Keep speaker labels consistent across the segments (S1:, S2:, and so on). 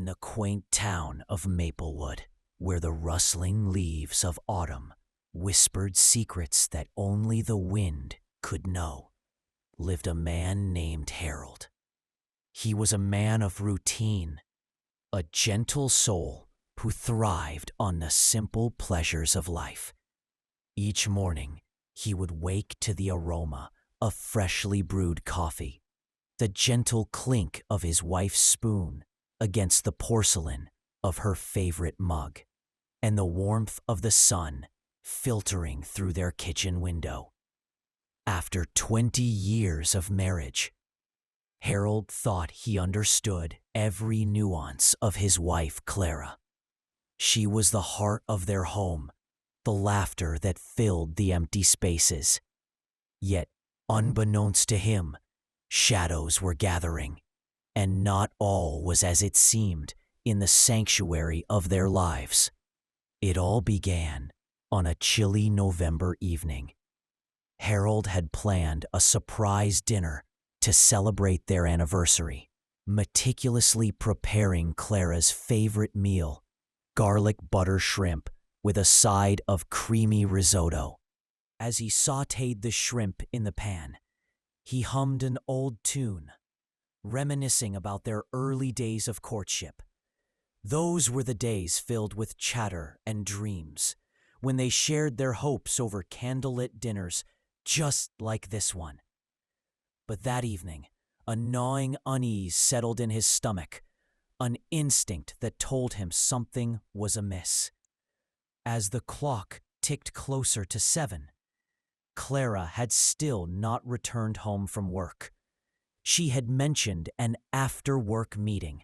S1: the quaint town of Maplewood, where the rustling leaves of autumn whispered secrets that only the wind could know, lived a man named Harold. He was a man of routine, a gentle soul who thrived on the simple pleasures of life. Each morning, he would wake to the aroma of freshly brewed coffee, the gentle clink of his wife's spoon against the porcelain of her favorite mug, and the warmth of the sun filtering through their kitchen window. After 20 years of marriage, Harold thought he understood every nuance of his wife, Clara. She was the heart of their home, the laughter that filled the empty spaces. Yet, unbeknownst to him, shadows were gathering, and not all was as it seemed in the sanctuary of their lives. It all began on a chilly November evening. Harold had planned a surprise dinner to celebrate their anniversary, meticulously preparing Clara's favorite meal, garlic butter shrimp with a side of creamy risotto. As he sautéed the shrimp in the pan, he hummed an old tune, reminiscing about their early days of courtship. Those were the days filled with chatter and dreams, when they shared their hopes over candlelit dinners just like this one. But that evening, a gnawing unease settled in his stomach, an instinct that told him something was amiss. As the clock ticked closer to 7, Clara had still not returned home from work. She had mentioned an after-work meeting,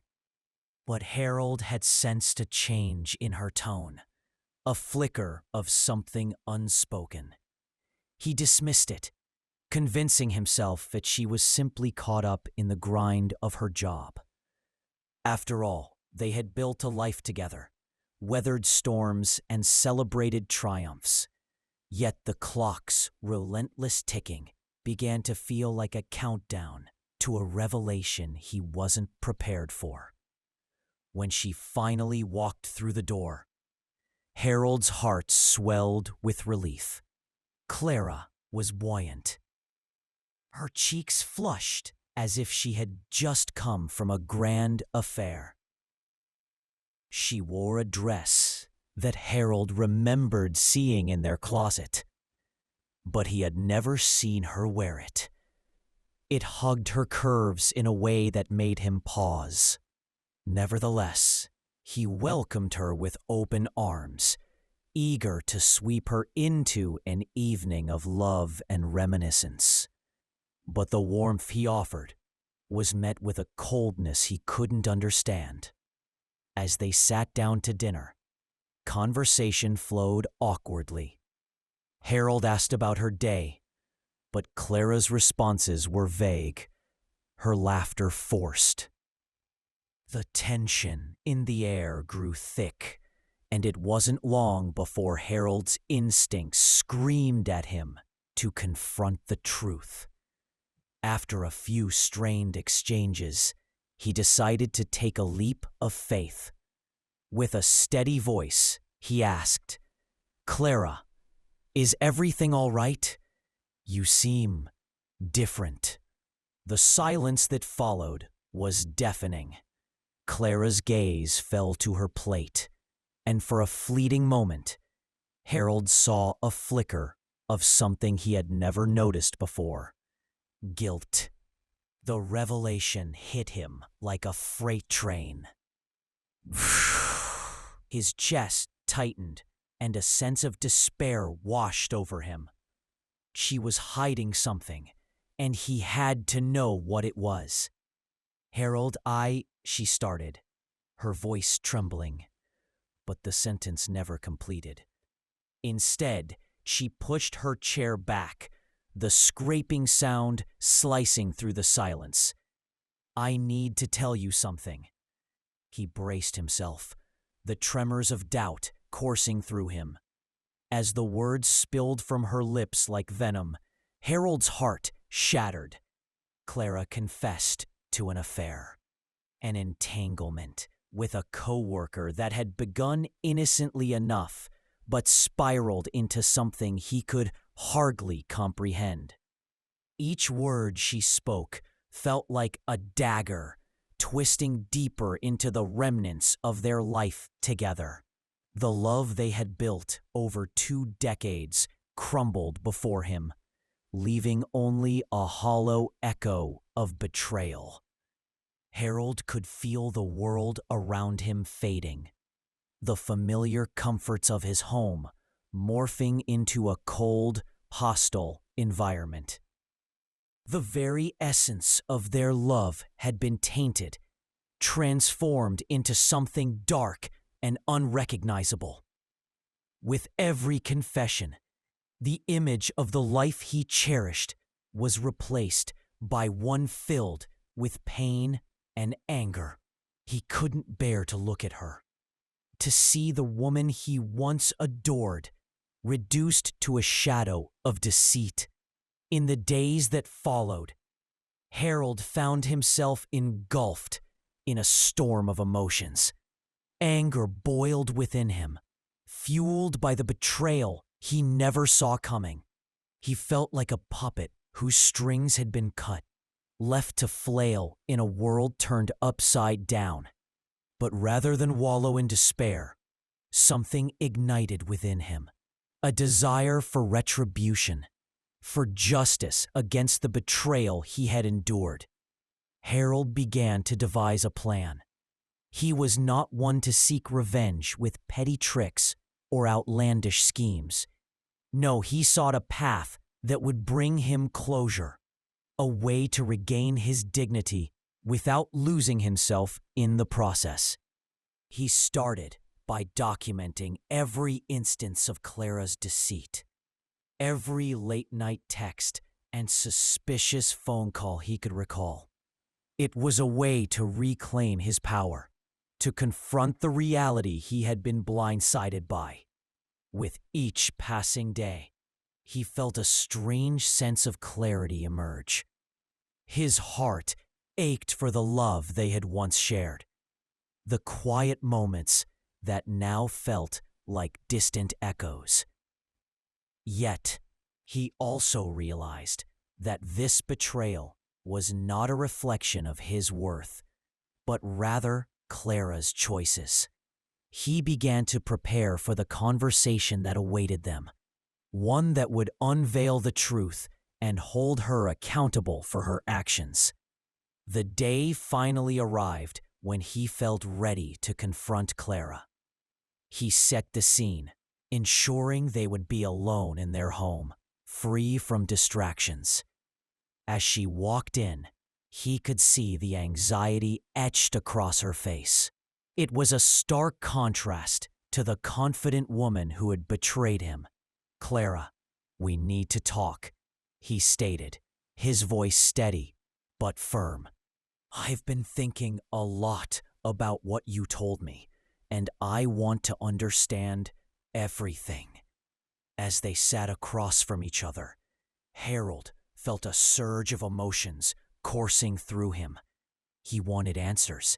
S1: but Harold had sensed a change in her tone, a flicker of something unspoken. He dismissed it, convincing himself that she was simply caught up in the grind of her job. After all, they had built a life together, weathered storms and celebrated triumphs. Yet the clock's relentless ticking began to feel like a countdown to a revelation he wasn't prepared for. When she finally walked through the door, Harold's heart swelled with relief. Clara was buoyant. Her cheeks flushed as if she had just come from a grand affair. She wore a dress that Harold remembered seeing in their closet, but he had never seen her wear it. It hugged her curves in a way that made him pause. Nevertheless, he welcomed her with open arms, eager to sweep her into an evening of love and reminiscence. But the warmth he offered was met with a coldness he couldn't understand. As they sat down to dinner, conversation flowed awkwardly. Harold asked about her day, but Clara's responses were vague, her laughter forced. The tension in the air grew thick, and it wasn't long before Harold's instincts screamed at him to confront the truth. After a few strained exchanges, he decided to take a leap of faith. With a steady voice, he asked, "Clara, is everything all right? You seem different." The silence that followed was deafening. Clara's gaze fell to her plate, and for a fleeting moment, Harold saw a flicker of something he had never noticed before: guilt. The revelation hit him like a freight train. His chest tightened, and a sense of despair washed over him. She was hiding something, and he had to know what it was. "Harold, she started, her voice trembling, but the sentence never completed. Instead, she pushed her chair back, the scraping sound slicing through the silence. "I need to tell you something." He braced himself, the tremors of doubt coursing through him. As the words spilled from her lips like venom, Harold's heart shattered. Clara confessed to an affair, an entanglement with a coworker that had begun innocently enough, but spiraled into something he could hardly comprehend. Each word she spoke felt like a dagger, twisting deeper into the remnants of their life together. The love they had built over 2 decades crumbled before him, leaving only a hollow echo of betrayal. Harold could feel the world around him fading, the familiar comforts of his home morphing into a cold, hostile environment. The very essence of their love had been tainted, transformed into something dark and unrecognizable. With every confession, the image of the life he cherished was replaced by one filled with pain and anger. He couldn't bear to look at her, to see the woman he once adored reduced to a shadow of deceit. In the days that followed, Harold found himself engulfed in a storm of emotions. Anger boiled within him, fueled by the betrayal he never saw coming. He felt like a puppet whose strings had been cut, left to flail in a world turned upside down. But rather than wallow in despair, something ignited within him, a desire for retribution, for justice against the betrayal he had endured. Harold began to devise a plan. He was not one to seek revenge with petty tricks or outlandish schemes. No, he sought a path that would bring him closure, a way to regain his dignity without losing himself in the process. He started by documenting every instance of Clara's deceit, every late-night text and suspicious phone call he could recall. It was a way to reclaim his power, to confront the reality he had been blindsided by. With each passing day, he felt a strange sense of clarity emerge. His heart ached for the love they had once shared, the quiet moments that now felt like distant echoes. Yet, he also realized that this betrayal was not a reflection of his worth, but rather Clara's choices. He began to prepare for the conversation that awaited them, one that would unveil the truth and hold her accountable for her actions. The day finally arrived when he felt ready to confront Clara. He set the scene, ensuring they would be alone in their home, free from distractions. As she walked in, he could see the anxiety etched across her face. It was a stark contrast to the confident woman who had betrayed him. "Clara, we need to talk," he stated, his voice steady but firm. "I've been thinking a lot about what you told me, and I want to understand everything." As they sat across from each other, Harold felt a surge of emotions coursing through him. He wanted answers,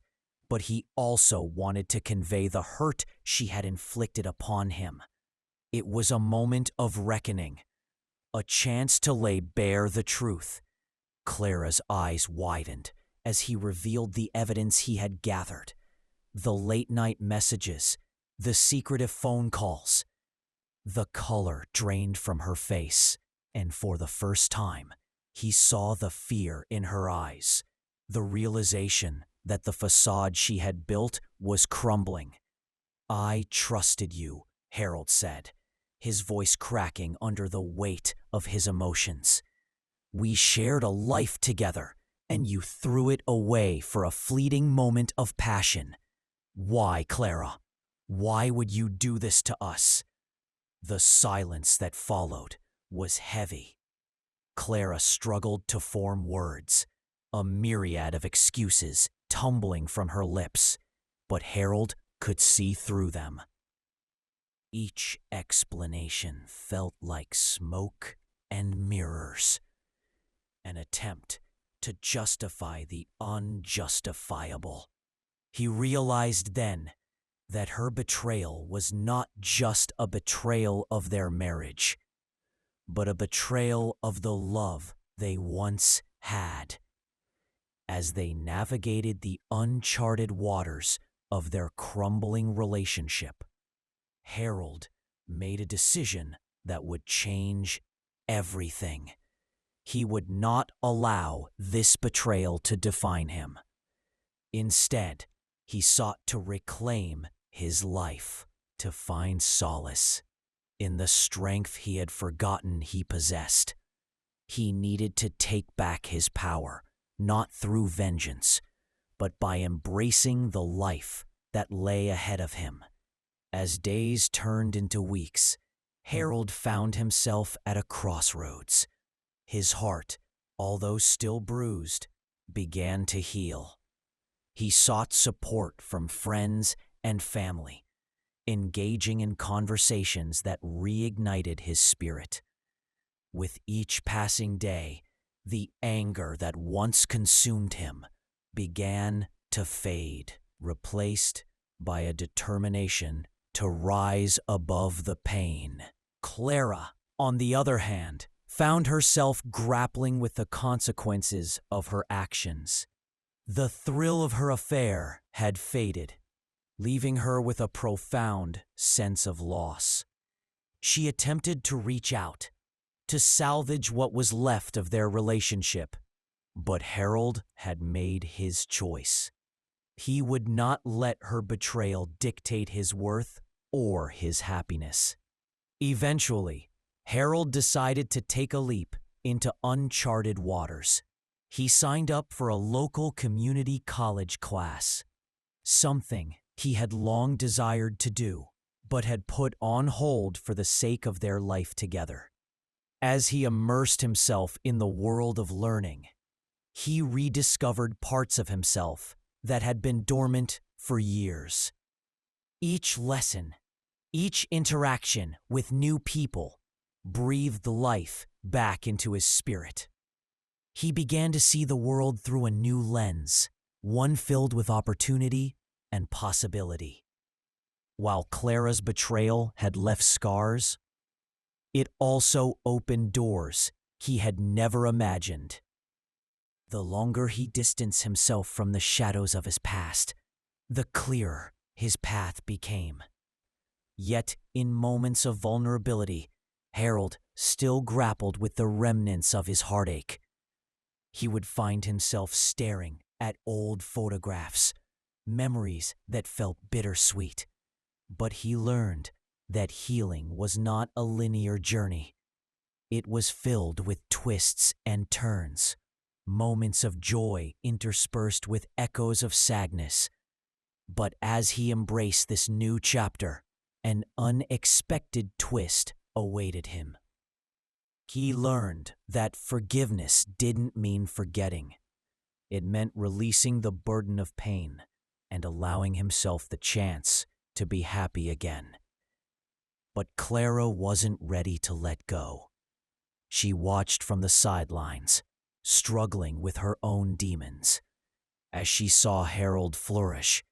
S1: but he also wanted to convey the hurt she had inflicted upon him. It was a moment of reckoning, a chance to lay bare the truth. Clara's eyes widened as he revealed the evidence he had gathered, the late-night messages, the secretive phone calls. The color drained from her face, and for the first time, he saw the fear in her eyes, the realization that the facade she had built was crumbling. "I trusted you," Harold said, his voice cracking under the weight of his emotions. "We shared a life together, and you threw it away for a fleeting moment of passion. Why, Clara? Why would you do this to us?" The silence that followed was heavy. Clara struggled to form words, a myriad of excuses tumbling from her lips, but Harold could see through them. Each explanation felt like smoke and mirrors, an attempt to justify the unjustifiable. He realized then that her betrayal was not just a betrayal of their marriage, but a betrayal of the love they once had. As they navigated the uncharted waters of their crumbling relationship, Harold made a decision that would change everything. He would not allow this betrayal to define him. Instead, he sought to reclaim his life, to find solace in the strength he had forgotten he possessed. He needed to take back his power, not through vengeance, but by embracing the life that lay ahead of him. As days turned into weeks, Harold found himself at a crossroads. His heart, although still bruised, began to heal. He sought support from friends and family, engaging in conversations that reignited his spirit. With each passing day, the anger that once consumed him began to fade, replaced by a determination to rise above the pain. Clara, on the other hand, found herself grappling with the consequences of her actions. The thrill of her affair had faded, leaving her with a profound sense of loss. She attempted to reach out, to salvage what was left of their relationship, but Harold had made his choice. He would not let her betrayal dictate his worth or his happiness. Eventually, Harold decided to take a leap into uncharted waters. He signed up for a local community college class, something he had long desired to do, but had put on hold for the sake of their life together. As he immersed himself in the world of learning, he rediscovered parts of himself that had been dormant for years. Each lesson, each interaction with new people breathed life back into his spirit. He began to see the world through a new lens, one filled with opportunity and possibility. While Clara's betrayal had left scars, it also opened doors he had never imagined. The longer he distanced himself from the shadows of his past, the clearer his path became. Yet, in moments of vulnerability, Harold still grappled with the remnants of his heartache. He would find himself staring at old photographs, memories that felt bittersweet. But he learned that healing was not a linear journey. It was filled with twists and turns, moments of joy interspersed with echoes of sadness. But as he embraced this new chapter, an unexpected twist awaited him. He learned that forgiveness didn't mean forgetting. It meant releasing the burden of pain and allowing himself the chance to be happy again. But Clara wasn't ready to let go. She watched from the sidelines, struggling with her own demons. As she saw Harold flourish,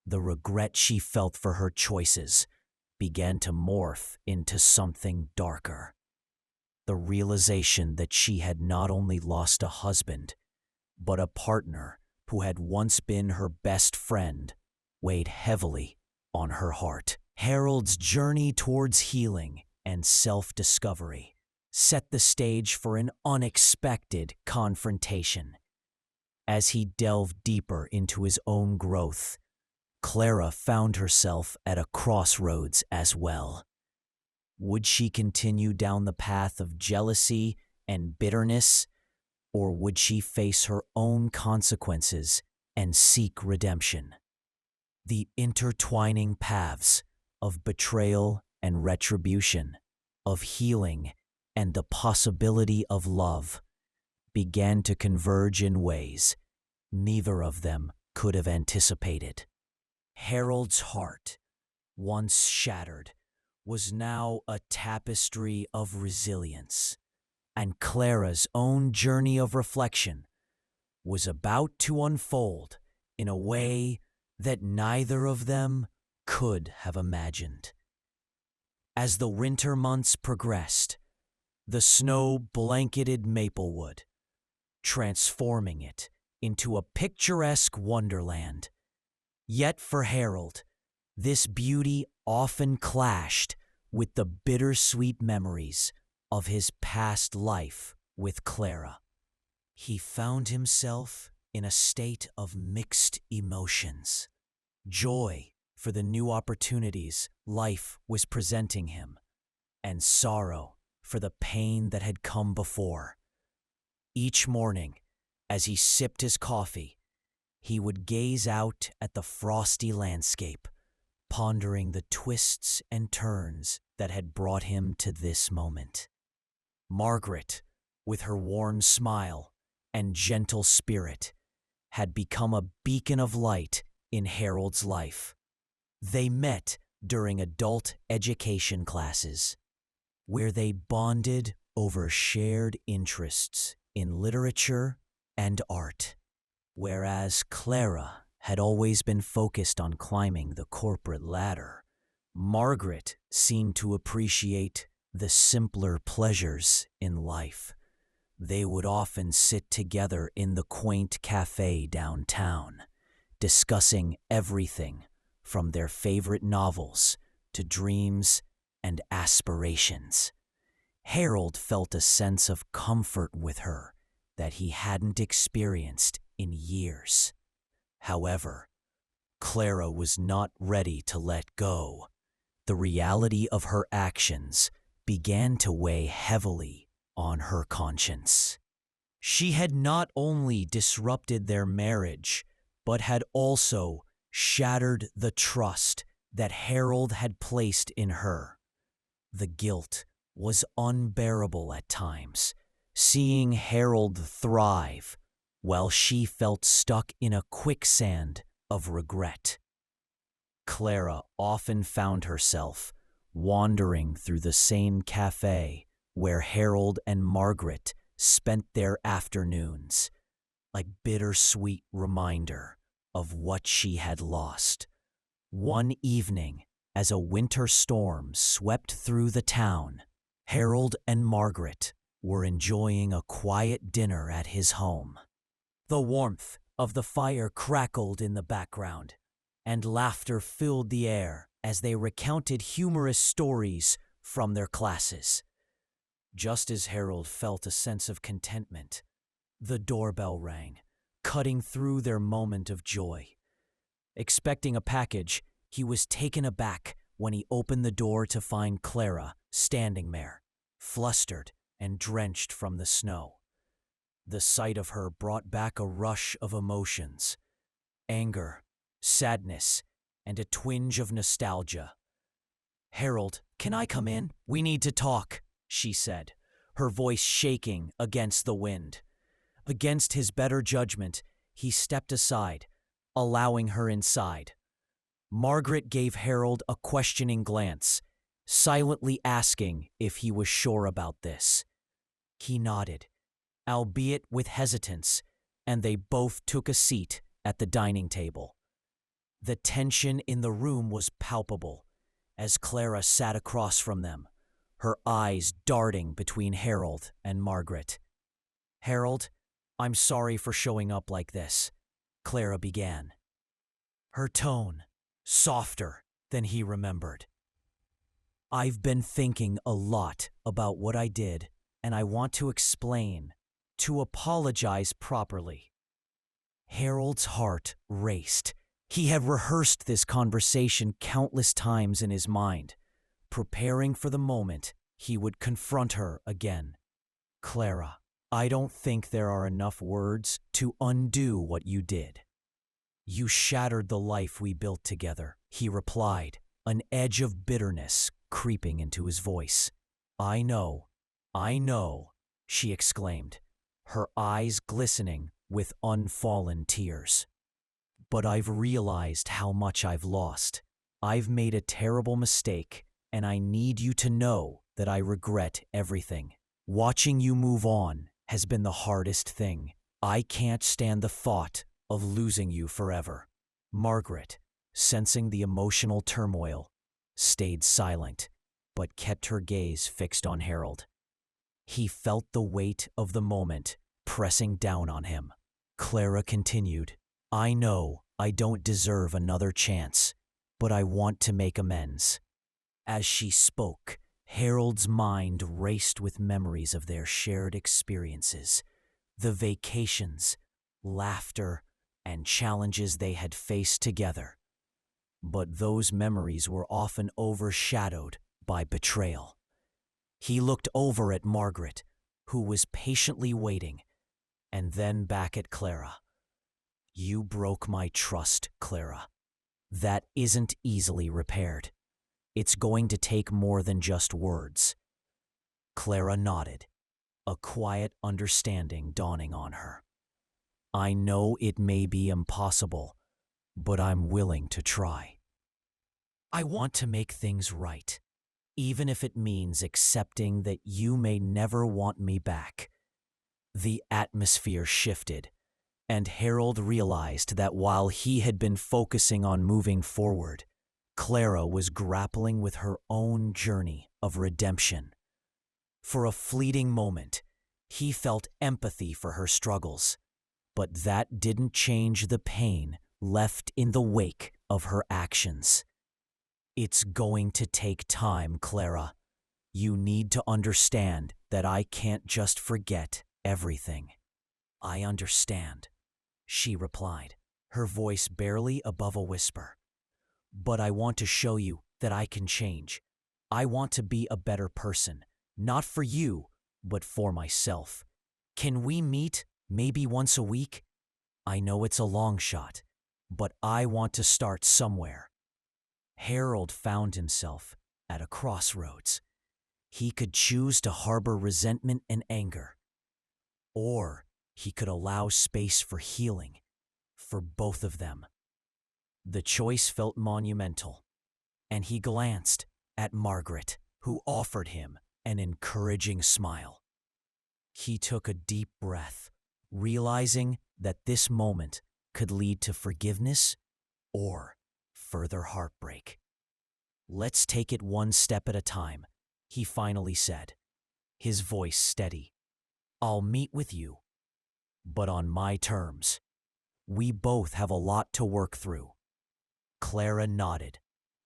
S1: the regret she felt for her choices began to morph into something darker. The realization that she had not only lost a husband, but a partner who had once been her best friend weighed heavily on her heart. Harold's journey towards healing and self-discovery set the stage for an unexpected confrontation. As he delved deeper into his own growth, Clara found herself at a crossroads as well. Would she continue down the path of jealousy and bitterness, or would she face her own consequences and seek redemption? The intertwining paths of betrayal and retribution, of healing and the possibility of love, began to converge in ways neither of them could have anticipated. Harold's heart, once shattered, was now a tapestry of resilience, and Clara's own journey of reflection was about to unfold in a way that neither of them could have imagined. As the winter months progressed, the snow blanketed Maplewood, transforming it into a picturesque wonderland. Yet for Harold, this beauty often clashed with the bittersweet memories of his past life with Clara. He found himself in a state of mixed emotions. Joy for the new opportunities life was presenting him, and sorrow for the pain that had come before. Each morning, as he sipped his coffee, he would gaze out at the frosty landscape, pondering the twists and turns that had brought him to this moment. Margaret, with her worn smile and gentle spirit, had become a beacon of light in Harold's life. They met during adult education classes, where they bonded over shared interests in literature and art. Whereas Clara had always been focused on climbing the corporate ladder, Margaret seemed to appreciate the simpler pleasures in life. They would often sit together in the quaint cafe downtown, discussing everything from their favorite novels to dreams and aspirations. Harold felt a sense of comfort with her that he hadn't experienced in years. However, Clara was not ready to let go. The reality of her actions began to weigh heavily on her conscience. She had not only disrupted their marriage, but had also shattered the trust that Harold had placed in her. The guilt was unbearable at times, seeing Harold thrive while she felt stuck in a quicksand of regret. Clara often found herself wandering through the same cafe where Harold and Margaret spent their afternoons, a bittersweet reminder of what she had lost. One evening, as a winter storm swept through the town, Harold and Margaret were enjoying a quiet dinner at his home. The warmth of the fire crackled in the background, and laughter filled the air as they recounted humorous stories from their classes. Just as Harold felt a sense of contentment, the doorbell rang, cutting through their moment of joy. Expecting a package, he was taken aback when he opened the door to find Clara standing there, flustered and drenched from the snow. The sight of her brought back a rush of emotions: anger, sadness, and a twinge of nostalgia. "Harold, can I come in? We need to talk," she said, her voice shaking against the wind. Against his better judgment, he stepped aside, allowing her inside. Margaret gave Harold a questioning glance, silently asking if he was sure about this. He nodded, albeit with hesitance, and they both took a seat at the dining table. The tension in the room was palpable as Clara sat across from them, her eyes darting between Harold and Margaret. "Harold, I'm sorry for showing up like this," Clara began, her tone softer than he remembered. "I've been thinking a lot about what I did, and I want to explain, to apologize properly." Harold's heart raced. He had rehearsed this conversation countless times in his mind, preparing for the moment he would confront her again. "Clara, I don't think there are enough words to undo what you did. You shattered the life we built together," he replied, an edge of bitterness creeping into his voice. I know," she exclaimed, her eyes glistening with unfallen tears. "But I've realized how much I've lost. I've made a terrible mistake, and I need you to know that I regret everything. Watching you move on has been the hardest thing. I can't stand the thought of losing you forever." Margaret, sensing the emotional turmoil, stayed silent, but kept her gaze fixed on Harold. He felt the weight of the moment pressing down on him. Clara continued, "I know I don't deserve another chance, but I want to make amends." As she spoke, Harold's mind raced with memories of their shared experiences, the vacations, laughter, and challenges they had faced together. But those memories were often overshadowed by betrayal. He looked over at Margaret, who was patiently waiting, and then back at Clara. "You broke my trust, Clara. That isn't easily repaired. It's going to take more than just words." Clara nodded, a quiet understanding dawning on her. "I know it may be impossible, but I'm willing to try. I want to make things right, even if it means accepting that you may never want me back." The atmosphere shifted, and Harold realized that while he had been focusing on moving forward, Clara was grappling with her own journey of redemption. For a fleeting moment, he felt empathy for her struggles, but that didn't change the pain left in the wake of her actions. "It's going to take time, Clara. You need to understand that I can't just forget everything." "I understand," she replied, her voice barely above a whisper. "But I want to show you that I can change. I want to be a better person, not for you, but for myself. Can we meet maybe once a week? I know it's a long shot, but I want to start somewhere." Harold found himself at a crossroads. He could choose to harbor resentment and anger, or he could allow space for healing for both of them. The choice felt monumental, and he glanced at Margaret, who offered him an encouraging smile. He took a deep breath, realizing that this moment could lead to forgiveness or further heartbreak. "Let's take it one step at a time," he finally said, his voice steady. "I'll meet with you, but on my terms. We both have a lot to work through." Clara nodded,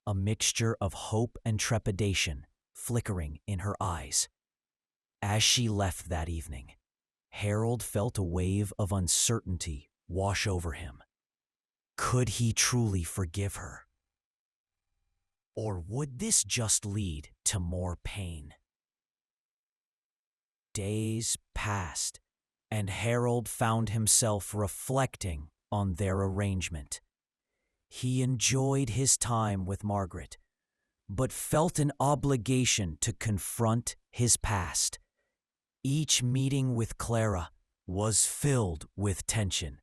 S1: a mixture of hope and trepidation flickering in her eyes. As she left that evening, Harold felt a wave of uncertainty wash over him. Could he truly forgive her? Or would this just lead to more pain? Days passed, and Harold found himself reflecting on their arrangement. He enjoyed his time with Margaret, but felt an obligation to confront his past. Each meeting with Clara was filled with tension,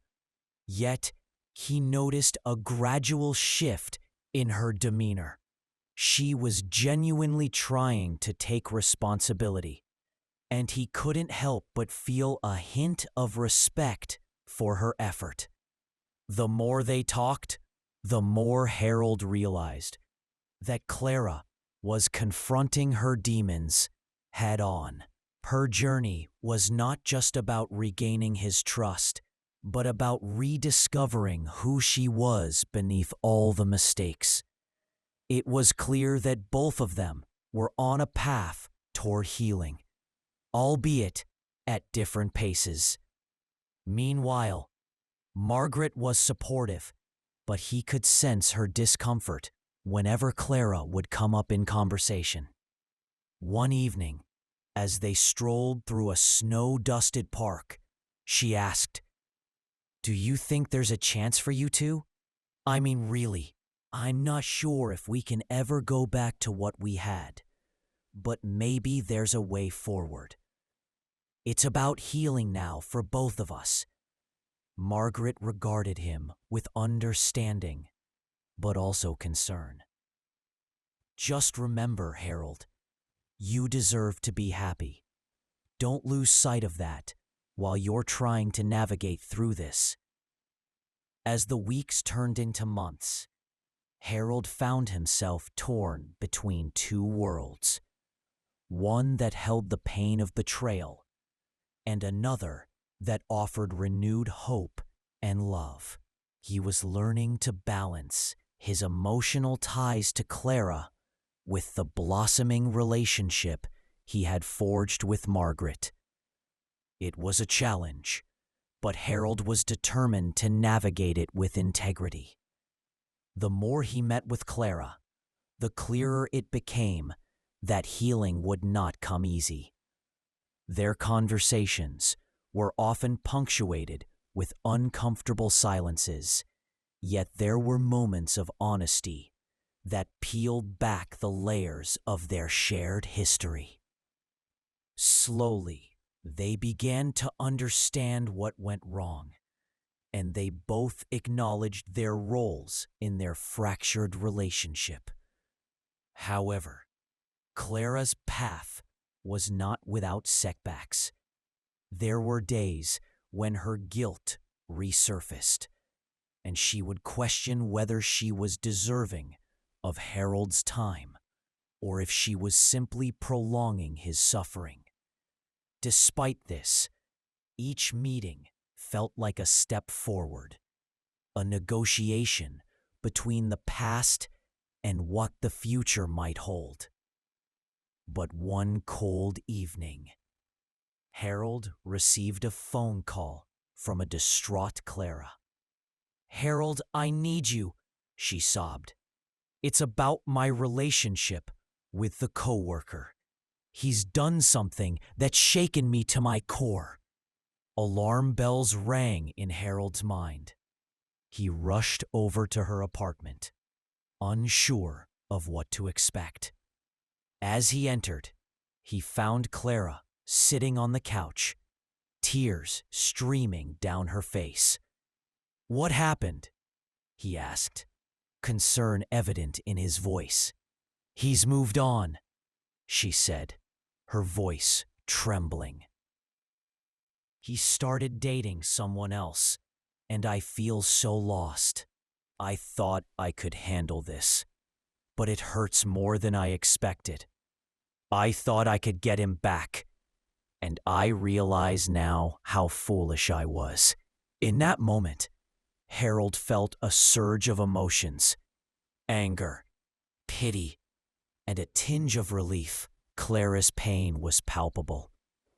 S1: yet he noticed a gradual shift in her demeanor. She was genuinely trying to take responsibility, and he couldn't help but feel a hint of respect for her effort. The more they talked, the more Harold realized that Clara was confronting her demons head on. Her journey was not just about regaining his trust, but about rediscovering who she was beneath all the mistakes. It was clear that both of them were on a path toward healing, albeit at different paces. Meanwhile, Margaret was supportive, but he could sense her discomfort whenever Clara would come up in conversation. One evening, as they strolled through a snow-dusted park, she asked, "Do you think there's a chance for you two? I mean, really, I'm not sure if we can ever go back to what we had, but maybe there's a way forward. It's about healing now for both of us." Margaret regarded him with understanding, but also concern. "Just remember, Harold, you deserve to be happy. Don't lose sight of that while you're trying to navigate through this." As the weeks turned into months, Harold found himself torn between two worlds, one that held the pain of betrayal, and another that offered renewed hope and love. He was learning to balance his emotional ties to Clara with the blossoming relationship he had forged with Margaret. It was a challenge, but Harold was determined to navigate it with integrity. The more he met with Clara, the clearer it became that healing would not come easy. Their conversations were often punctuated with uncomfortable silences, yet there were moments of honesty that peeled back the layers of their shared history. Slowly, they began to understand what went wrong, and they both acknowledged their roles in their fractured relationship. However, Clara's path was not without setbacks. There were days when her guilt resurfaced, and she would question whether she was deserving of Harold's time, or if she was simply prolonging his suffering. Despite this, each meeting felt like a step forward, a negotiation between the past and what the future might hold. But one cold evening, Harold received a phone call from a distraught Clara. "Harold, I need you," she sobbed. "It's about my relationship with the coworker. He's done something that's shaken me to my core." Alarm bells rang in Harold's mind. He rushed over to her apartment, unsure of what to expect. As he entered, he found Clara sitting on the couch, tears streaming down her face. "What happened?" he asked, concern evident in his voice. "He's moved on," she said, her voice trembling. "He started dating someone else, and I feel so lost. I thought I could handle this, but it hurts more than I expected. I thought I could get him back, and I realize now how foolish I was." In that moment, Harold felt a surge of emotions: anger, pity, and a tinge of relief. Clara's pain was palpable,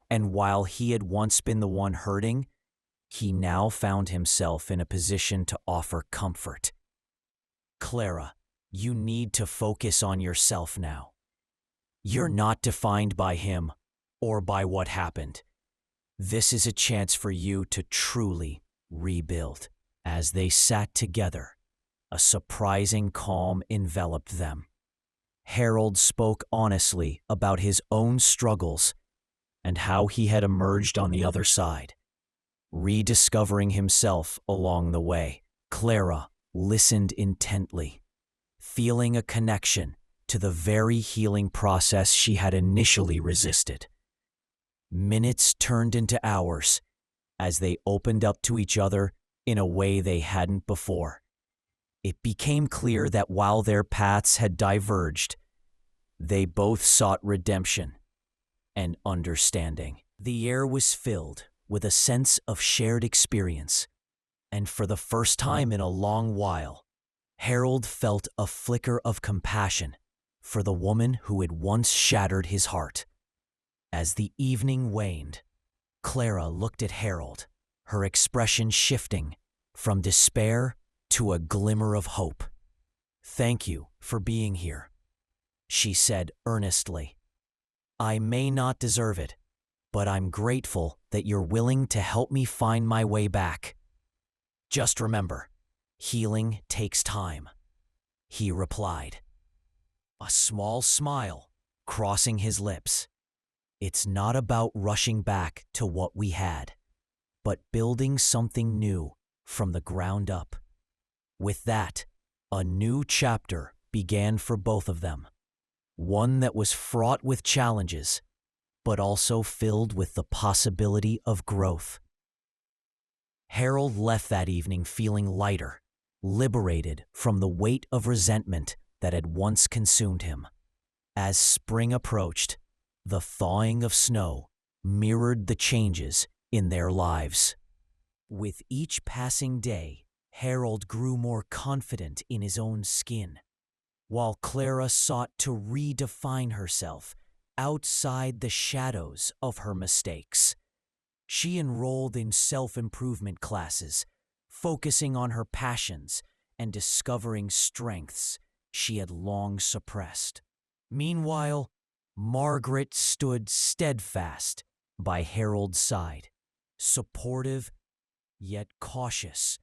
S1: and while he had once been the one hurting, he now found himself in a position to offer comfort. "Clara, you need to focus on yourself now. You're not defined by him or by what happened. This is a chance for you to truly rebuild." As they sat together, a surprising calm enveloped them. Harold spoke honestly about his own struggles and how he had emerged on the other side, rediscovering himself along the way. Clara listened intently, feeling a connection to the very healing process she had initially resisted. Minutes turned into hours as they opened up to each other in a way they hadn't before. It became clear that while their paths had diverged, they both sought redemption and understanding. The air was filled with a sense of shared experience, and for the first time in a long while, Harold felt a flicker of compassion for the woman who had once shattered his heart. As the evening waned, Clara looked at Harold, her expression shifting from despair to a glimmer of hope. "Thank you for being here," she said earnestly. "I may not deserve it, but I'm grateful that you're willing to help me find my way back. Just remember, healing takes time," he replied, a small smile crossing his lips. "It's not about rushing back to what we had, but building something new from the ground up." With that, a new chapter began for both of them, one that was fraught with challenges, but also filled with the possibility of growth. Harold left that evening feeling lighter, liberated from the weight of resentment that had once consumed him. As spring approached, the thawing of snow mirrored the changes in their lives. With each passing day, Harold grew more confident in his own skin, while Clara sought to redefine herself outside the shadows of her mistakes. She enrolled in self-improvement classes, focusing on her passions and discovering strengths she had long suppressed. Meanwhile, Margaret stood steadfast by Harold's side, supportive yet cautious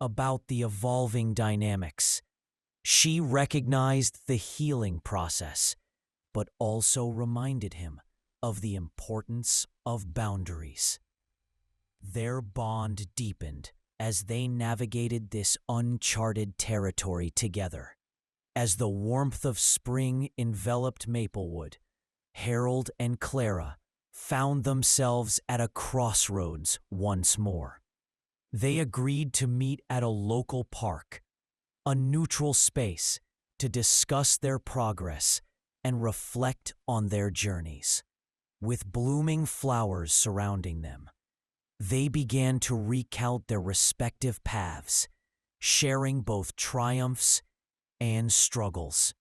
S1: about the evolving dynamics. She recognized the healing process, but also reminded him of the importance of boundaries. Their bond deepened as they navigated this uncharted territory together. As the warmth of spring enveloped Maplewood, Harold and Clara found themselves at a crossroads once more. They agreed to meet at a local park, a neutral space to discuss their progress and reflect on their journeys. With blooming flowers surrounding them, they began to recount their respective paths, sharing both triumphs and struggles.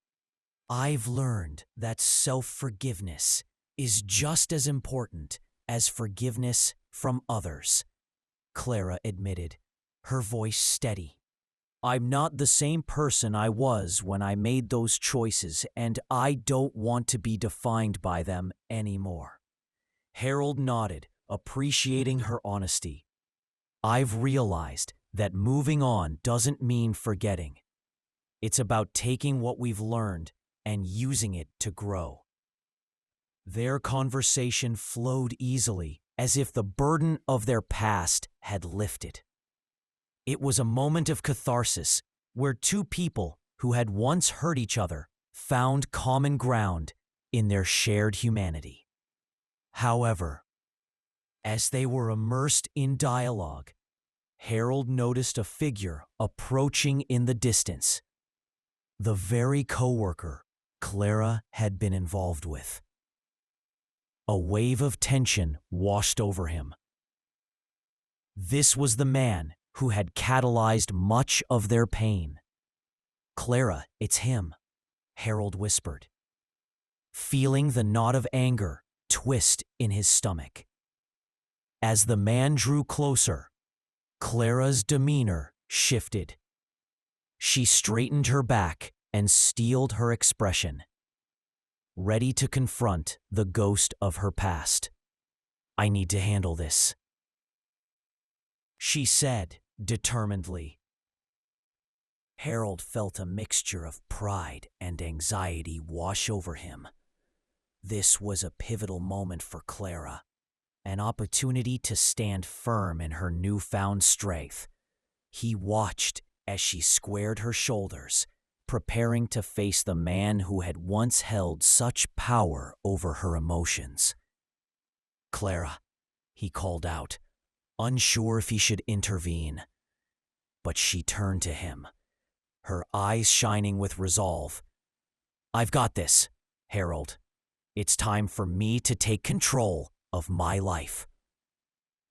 S1: I've learned that self-forgiveness is just as important as forgiveness from others, Clara admitted, her voice steady. I'm not the same person I was when I made those choices, and I don't want to be defined by them anymore. Harold nodded, appreciating her honesty. I've realized that moving on doesn't mean forgetting. It's about taking what we've learned and using it to grow. Their conversation flowed easily, as if the burden of their past had lifted. It was a moment of catharsis where two people who had once hurt each other found common ground in their shared humanity. However, as they were immersed in dialogue, Harold noticed a figure approaching in the distance, the very coworker Clara had been involved with. A wave of tension washed over him. This was the man who had catalyzed much of their pain. Clara, it's him, Harold whispered, feeling the knot of anger twist in his stomach. As the man drew closer, Clara's demeanor shifted. She straightened her back and steeled her expression, ready to confront the ghost of her past. I need to handle this, she said determinedly. Harold felt a mixture of pride and anxiety wash over him. This was a pivotal moment for Clara, an opportunity to stand firm in her newfound strength. He watched as she squared her shoulders, preparing to face the man who had once held such power over her emotions. Clara, he called out, unsure if he should intervene. But she turned to him, her eyes shining with resolve. I've got this, Harold. It's time for me to take control of my life.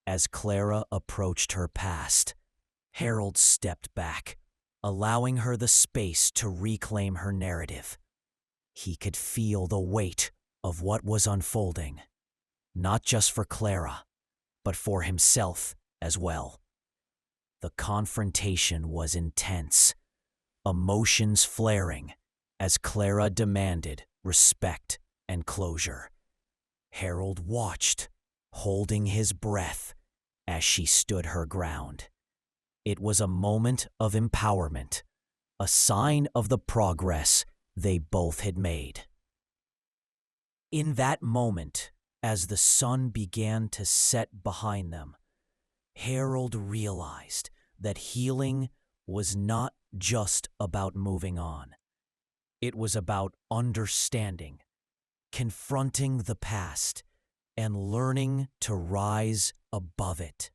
S1: As Clara approached her past, Harold stepped back, allowing her the space to reclaim her narrative. He could feel the weight of what was unfolding, not just for Clara, but for himself as well. The confrontation was intense, emotions flaring as Clara demanded respect and closure. Harold watched, holding his breath as she stood her ground. It was a moment of empowerment, a sign of the progress they both had made. In that moment, as the sun began to set behind them, Harold realized that healing was not just about moving on. It was about understanding, confronting the past, and learning to rise above it.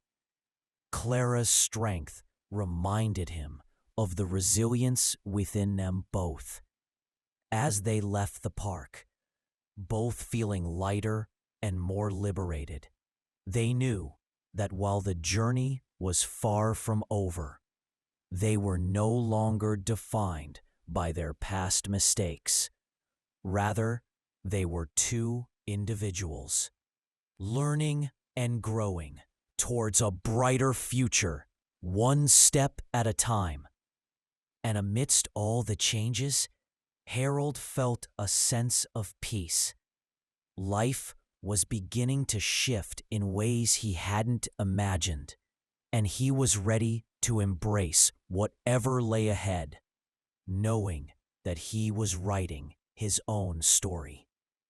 S1: Clara's strength reminded him of the resilience within them both. As they left the park, both feeling lighter and more liberated, they knew that while the journey was far from over, they were no longer defined by their past mistakes. Rather, they were two individuals, learning and growing towards a brighter future, one step at a time. And amidst all the changes, Harold felt a sense of peace. Life was beginning to shift in ways he hadn't imagined, and he was ready to embrace whatever lay ahead, knowing that he was writing his own story.